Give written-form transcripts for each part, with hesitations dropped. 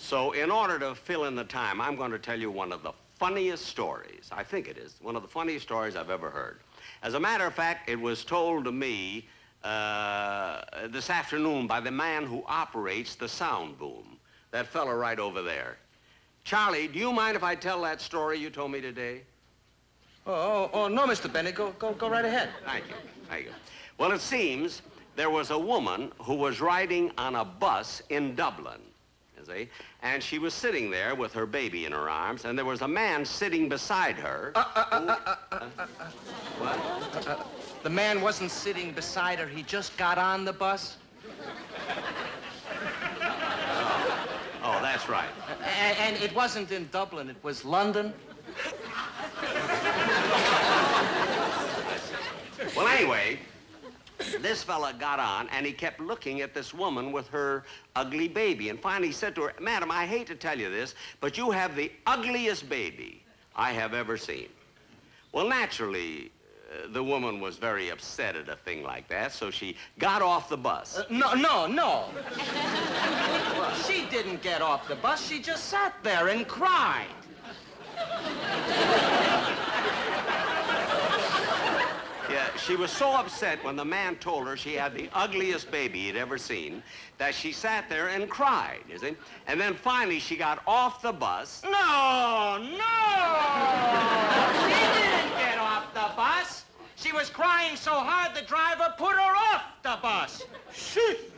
So in order to fill in the time, I'm going to tell you one of the funniest stories. I think it is one of the funniest stories I've ever heard. As a matter of fact, it was told to me this afternoon by the man who operates the sound boom, that fella right over there. Charlie, do you mind if I tell that story you told me today? Oh, no, Mr. Bennett. Go right ahead. Thank you. Well, it seems there was a woman who was riding on a bus in Dublin, you see, and she was sitting there with her baby in her arms, and there was a man sitting beside her. What? The man wasn't sitting beside her. He just got on the bus. Oh, that's right. And it wasn't in Dublin. It was London. Well, anyway, this fella got on, and he kept looking at this woman with her ugly baby. And finally he said to her, "Madam, I hate to tell you this, but you have the ugliest baby I have ever seen." Well, naturally, the woman was very upset at a thing like that, so she got off the bus. No. She didn't get off the bus. She just sat there and cried. Yeah, she was so upset when the man told her she had the ugliest baby he'd ever seen that she sat there and cried, you see? And then finally she got off the bus. No! She didn't get off the bus. She was crying so hard the driver put her off the bus. Shoot!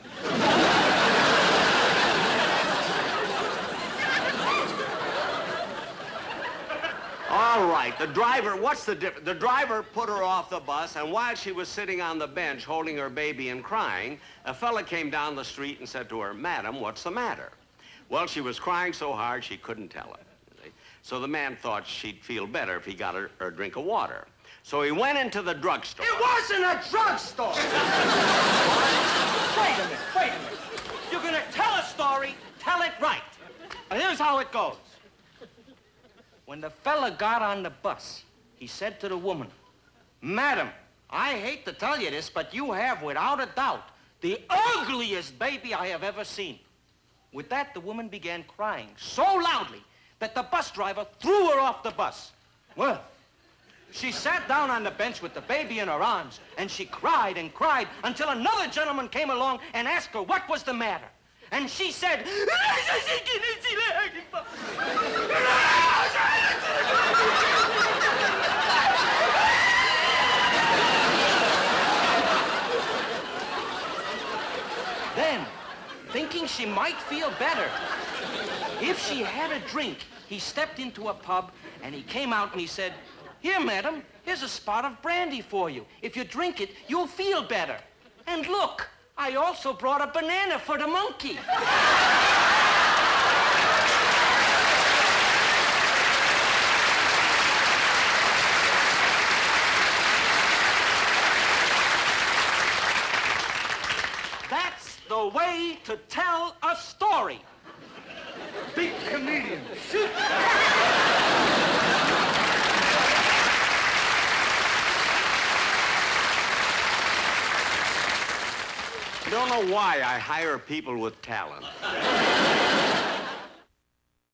All right, the driver, what's the difference? The driver put her off the bus, and while she was sitting on the bench holding her baby and crying, a fella came down the street and said to her, "Madam, what's the matter?" Well, she was crying so hard she couldn't tell him. You see? So the man thought she'd feel better if he got her a drink of water. So he went into the drugstore. It wasn't a drugstore! Wait a minute. You're gonna tell a story, tell it right. And here's how it goes. When the fella got on the bus, he said to the woman, "Madam, I hate to tell you this, but you have, without a doubt, the ugliest baby I have ever seen." With that, the woman began crying so loudly that the bus driver threw her off the bus. Well, she sat down on the bench with the baby in her arms, and she cried and cried until another gentleman came along and asked her what was the matter. And she said, Then, thinking she might feel better if she had a drink, he stepped into a pub and he came out and he said, "Here, madam, here's a spot of brandy for you. If you drink it, you'll feel better. And look, I also brought a banana for the monkey." That's the way to tell a story. Big comedian. Shoot. I don't know why I hire people with talent.